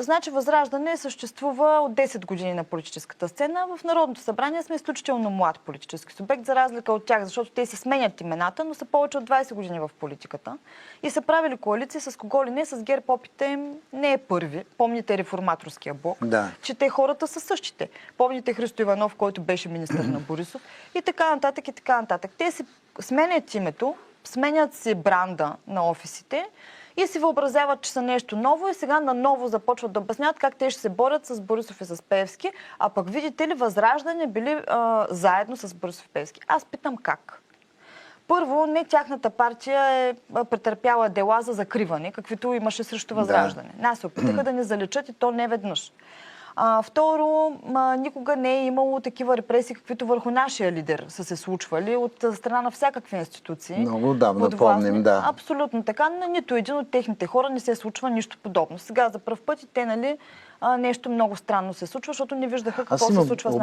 Значи Възраждане съществува от 10 години на политическата сцена. В Народното събрание сме изключително млад политически субект, за разлика от тях, защото те си сменят имената, но са повече от 20 години в политиката. И са правили коалиции с кого ли не, с ГЕРБ опита им не е първи. Помните реформаторския блок, че те хората са същите. Помните Христо Иванов, който беше министър на Борисов и така нататък и така нататък. Те си сменят името, сменят си бранда на офисите и си въобразяват, че са нещо ново и сега наново започват да обясняват как те ще се борят с Борисов и с Пеевски, а пък видите ли, Възраждане били заедно с Борисов и Пеевски. Аз питам как. Първо, не тяхната партия е претърпяла дела за закриване, каквито имаше срещу Възраждане. Нас се опитаха да ни заличат и то не веднъж. Второ, никога не е имало такива репресии, каквито върху нашия лидер са се случвали от страна на всякакви институции. Много отдавна помним, да. Абсолютно така, но нито един от техните хора не се случва нищо подобно. Сега за пръв път и те, нали, нещо много странно се случва, защото не виждаха какво се случва с нас.